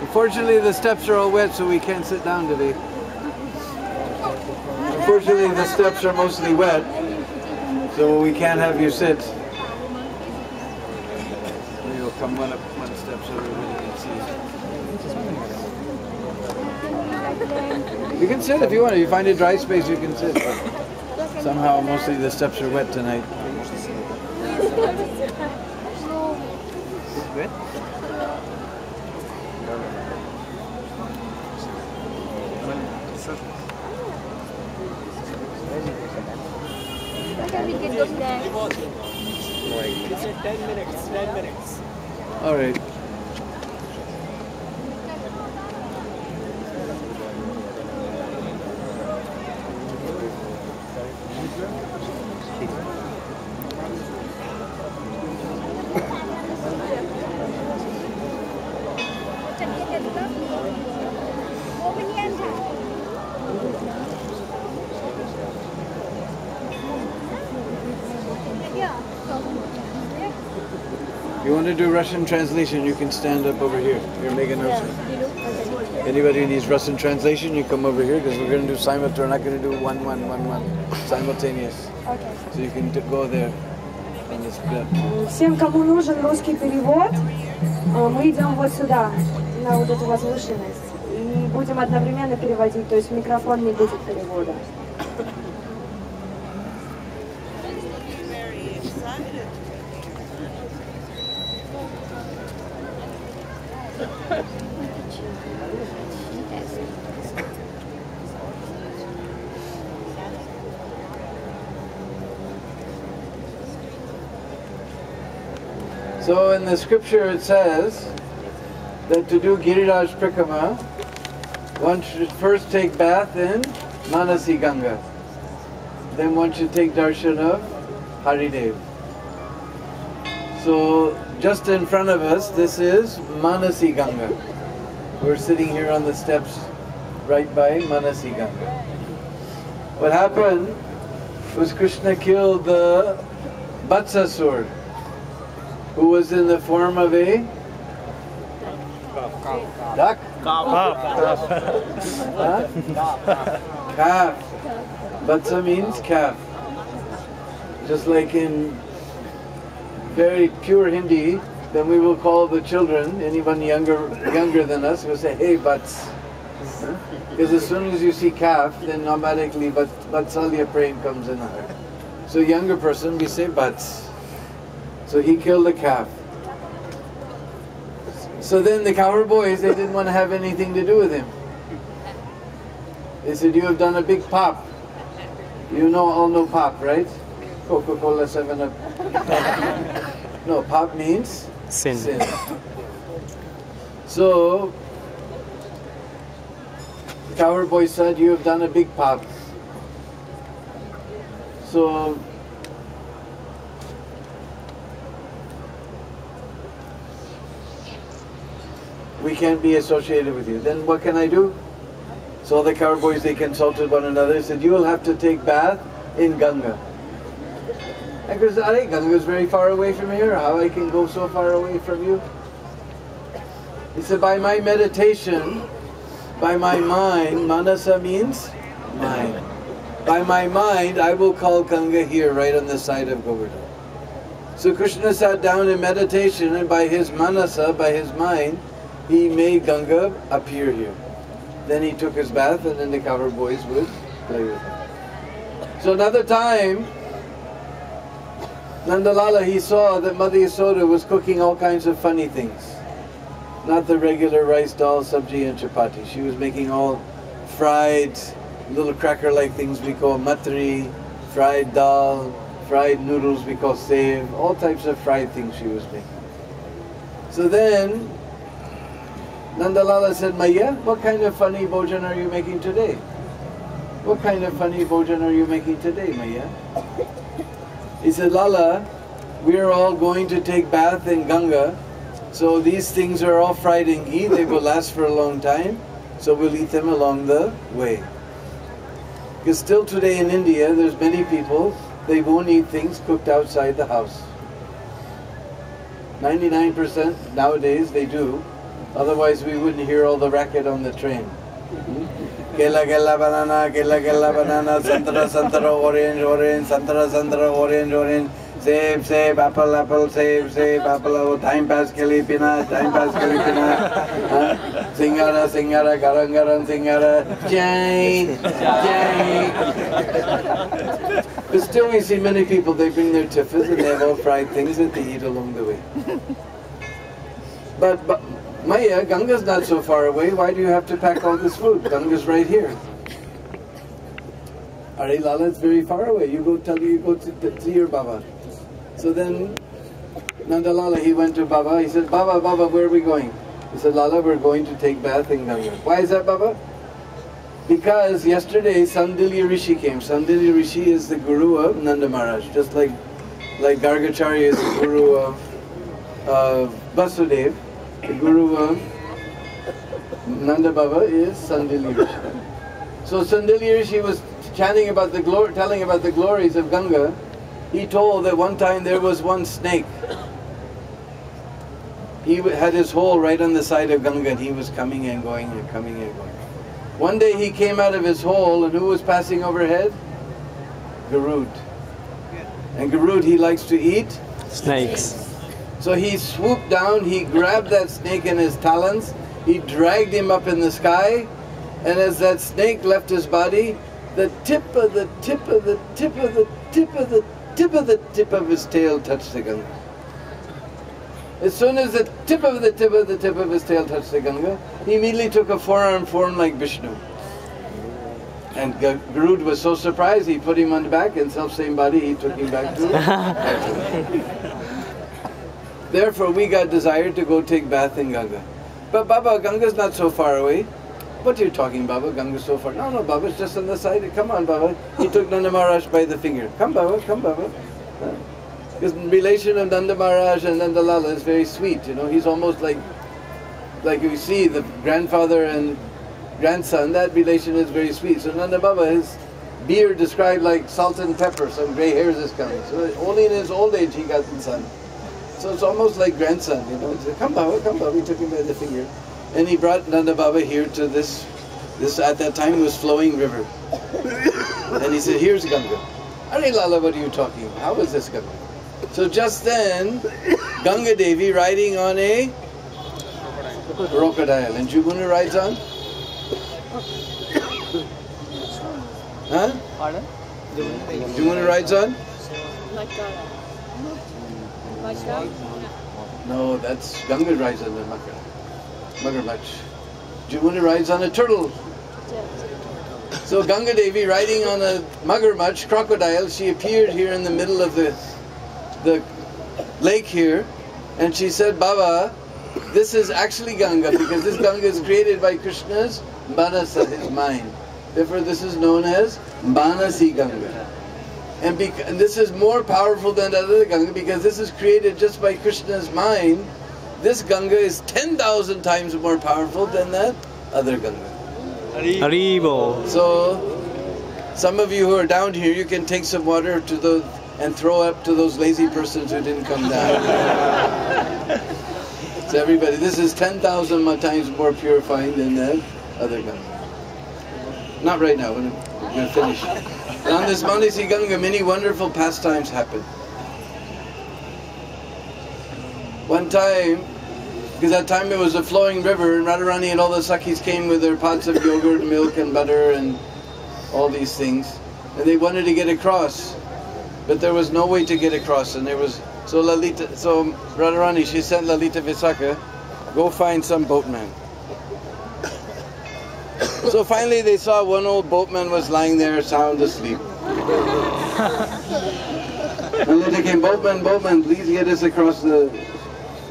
Unfortunately, the steps are all wet, so we can't sit down today. Unfortunately, the steps are mostly wet, so we can't have you sit. Maybe we'll come one step so everybody can see. You can sit if you want. If you find a dry space, you can sit. But somehow, mostly the steps are wet tonight. Wet? It's 10 minutes, 10 minutes. All right. You want to do Russian translation, you can stand up over here. You're making notes. Anybody who needs Russian translation, you come over here because we're going to do simultaneous. We're not going to do one simultaneous. Okay. So you can go there. Всем, кому нужен русский перевод, мы идем вот сюда, на вот эту возвышенность, и будем одновременно переводить, то есть микрофон не будет перевода. So in the scripture it says that to do Giriraja Parikrama, one should first take bath in Manasi Ganga. Then one should take darshan of Haridev. So just in front of us, this is Manasi Ganga. We're sitting here on the steps right by Manasi Ganga. What happened was Krishna killed the Vatsasur, who was in the form of a duck? Calf. Vatsa means calf. Just like in very pure Hindi, then we will call the children, anyone younger than us, will say, hey, Vats. Because as soon as you see calf, then automatically Vatsalya prem comes in her. So younger person, we say Vats. So he killed the calf. So then the cowherd boys, they didn't want to have anything to do with him. They said, you have done a big pop. You all know pop, right? Coca-Cola 7-Up. No, pop means sin. So the cowherd boy said, you have done a big pop. So we can't be associated with you. Then what can I do? So the cowherd boys, they consulted one another. They said, you will have to take bath in Ganga. And Krishna said, Ganga is very far away from here. How I can go so far away from you? He said, by my meditation, by my mind, Manasa means mind. By my mind, I will call Ganga here, right on the side of Govardhan. So Krishna sat down in meditation, and by his Manasa, by his mind, he made Ganga appear here. Then he took his bath, and then the cowherd boys would play with him. So another time, Nandalala, he saw that Mother Yasoda was cooking all kinds of funny things. Not the regular rice, dal, sabji and chapati. She was making all fried, little cracker-like things we call matri, fried dal, fried noodles we call sev, all types of fried things she was making. So then, Nandalala said, Maya, what kind of funny bhojan are you making today? What kind of funny bhojan are you making today, Maya? He said, Lala, we are all going to take bath in Ganga. So these things are all fried in ghee, they will last for a long time. So we'll eat them along the way. Because still today in India, there's many people, they won't eat things cooked outside the house. 99% nowadays they do. Otherwise we wouldn't hear all the racket on the train. Kela kela banana, santara santara, orange orange, santara santara, orange orange, save apple save apple, time pass ke liye pina, singara garam singara, jai. But still we see many people, they bring their tiffas and they have all fried things that they eat along the way. But Maya, Ganga's not so far away, why do you have to pack all this food? Ganga's right here. Are Lala, it's very far away, you go to see your Baba. So then Nanda Lala, he went to Baba, he said, Baba, where are we going? He said, Lala, we're going to take bath in Ganga. Why is that, Baba? Because yesterday Sandilya Rishi came. Sandilya Rishi is the guru of Nanda Maharaj, just like Gargacharya is the guru of Vasudev. The guru of Nanda Baba is Sandilya Rishi. So Sandilya Rishi was telling about the glories of Ganga. He told that one time there was one snake. He had his hole right on the side of Ganga and he was coming and going and coming and going. One day he came out of his hole and who was passing overhead? Garud. And Garud, he likes to eat snakes. So he swooped down, he grabbed that snake in his talons, he dragged him up in the sky, and as that snake left his body, the tip of his tail touched the Ganga. As soon as the tip of his tail touched the Ganga, he immediately took a forearm form like Vishnu. And Garud was so surprised, he put him on the back, and self-same body, he took him back to Therefore, we got desired to go take bath in Ganga. But Baba, Ganga's not so far away. What are you talking, Baba? Ganga's so far. No, Baba, it's just on the side. Come on, Baba. He took Nanda Maharaj by the finger. Come, Baba, come, Baba. Because the relation of Nanda Maharaj and Nanda Lala is very sweet. You know, he's almost like you see the grandfather and grandson. That relation is very sweet. So Nanda Baba, his beard described like salt and pepper. Some grey hairs is coming. So only in his old age he got the son. So it's almost like grandson, you know. He said, come Baba, he took him by the finger. And he brought Nanda Baba here to this at that time was flowing river. And he said, here's Ganga. Are Lala, what are you talking about? How is this Ganga? So just then, Ganga Devi riding on a crocodile. And Jumuna rides on? Huh? Pardon? Jumuna rides on? No, that's Ganga rides on the Magarmach. Jumuna rides on a turtle. So Ganga Devi riding on a Magarmach, crocodile, she appeared here in the middle of the lake here, and she said, Baba, this is actually Ganga, because this Ganga is created by Krishna's Manasa, his mind. Therefore this is known as Manasi Ganga. And this is more powerful than the other Ganga because this is created just by Krishna's mind. This Ganga is 10,000 times more powerful than that other Ganga. Haribo. So, some of you who are down here, you can take some water to and throw up to those lazy persons who didn't come down. So everybody, this is 10,000 times more purifying than that other Ganga. Not right now, we're going to finish. And on this Manasi Ganga, many wonderful pastimes happen. One time, because that time it was a flowing river, and Radharani and all the Sakhis came with their pots of yogurt, milk and butter and all these things. And they wanted to get across, but there was no way to get across. And there was, so Radharani, she sent Lalita Visakha, go find some boatman. So finally they saw one old boatman was lying there sound asleep. And then they came, boatman, please get us across the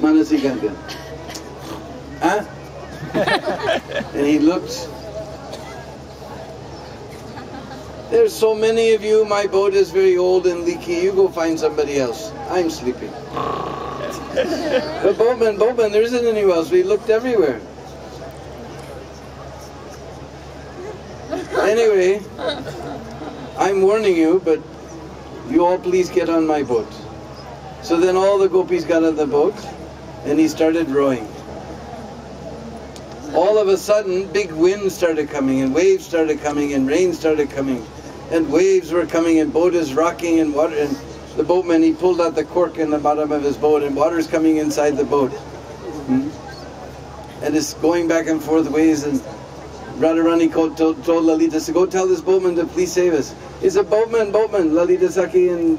Manasi Ganga. Huh? And he looked. There's so many of you, my boat is very old and leaky, you go find somebody else. I'm sleeping. But boatman, there isn't anyone else. We looked everywhere. Anyway, I'm warning you, but you all please get on my boat. So then all the gopis got on the boat and he started rowing. All of a sudden, big winds started coming and waves started coming and rain started coming. And waves were coming and boat is rocking and water, and the boatman, he pulled out the cork in the bottom of his boat and water's coming inside the boat. And it's going back and forth ways, and Radharani told Lalita, so go tell this boatman to please save us. He said, boatman, Lalita Sakhi and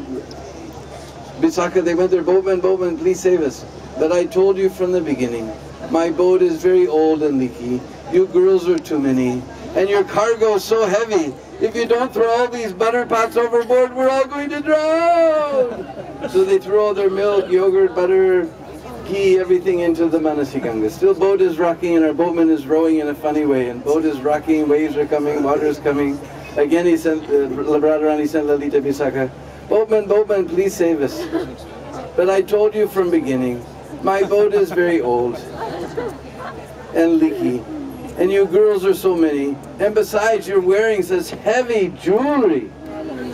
Bisakha, they went there, boatman, please save us. But I told you from the beginning, my boat is very old and leaky, you girls are too many, and your cargo is so heavy. If you don't throw all these butter pots overboard, we're all going to drown! So they threw all their milk, yogurt, butter, ghee, everything into the Manasi Ganga. Still boat is rocking and our boatman is rowing in a funny way. And boat is rocking, waves are coming, water is coming. Again he sent, Radharani sent Lalita Bisakha, boatman, please save us. But I told you from beginning, my boat is very old and leaky. And you girls are so many, and besides you're wearing such heavy jewelry.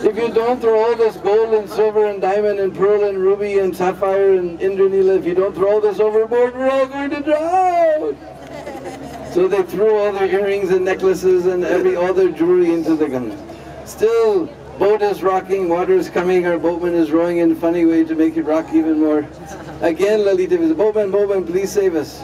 If you don't throw all this gold and silver and diamond and pearl and ruby and sapphire and Indranila, if you don't throw all this overboard, we're all going to drown. So they threw all their earrings and necklaces and all their jewelry into the Ganga. Still, boat is rocking, water is coming, our boatman is rowing in a funny way to make it rock even more. Again Lalita says, boatman, please save us.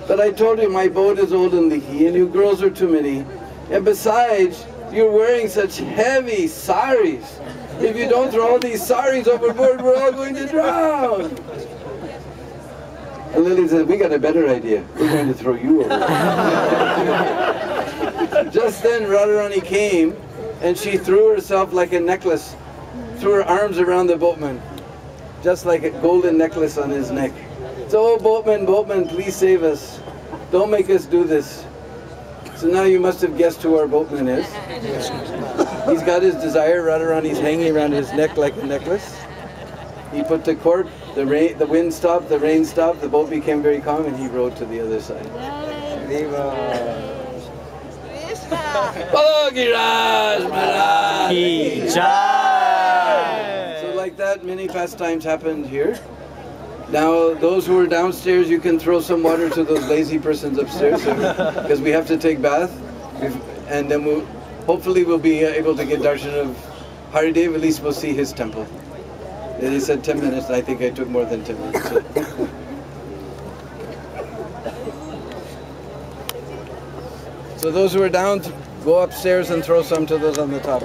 But I told you my boat is old and leaky and you girls are too many. And besides, you're wearing such heavy saris. If you don't throw all these saris overboard, we're all going to drown. And Lily said, we got a better idea. We're going to throw you overboard. Just then Radharani came and she threw herself like a necklace, threw her arms around the boatman, just like a golden necklace on his neck. So, boatman, please save us. Don't make us do this. So now you must have guessed who our boatman is. He's got his desire. Radharani's hanging around his neck like a necklace. He put the cork, the wind stopped, the rain stopped, the boat became very calm, and he rowed to the other side. Bolo Giriraja Parikrama. So like that, many pastimes happened here. Now, those who are downstairs, you can throw some water to those lazy persons upstairs, because we have to take bath, and then hopefully we'll be able to get darshan of Haridev. At least we'll see his temple. They said 10 minutes, and I think I took more than 10 minutes. So those who are down, go upstairs and throw some to those on the top.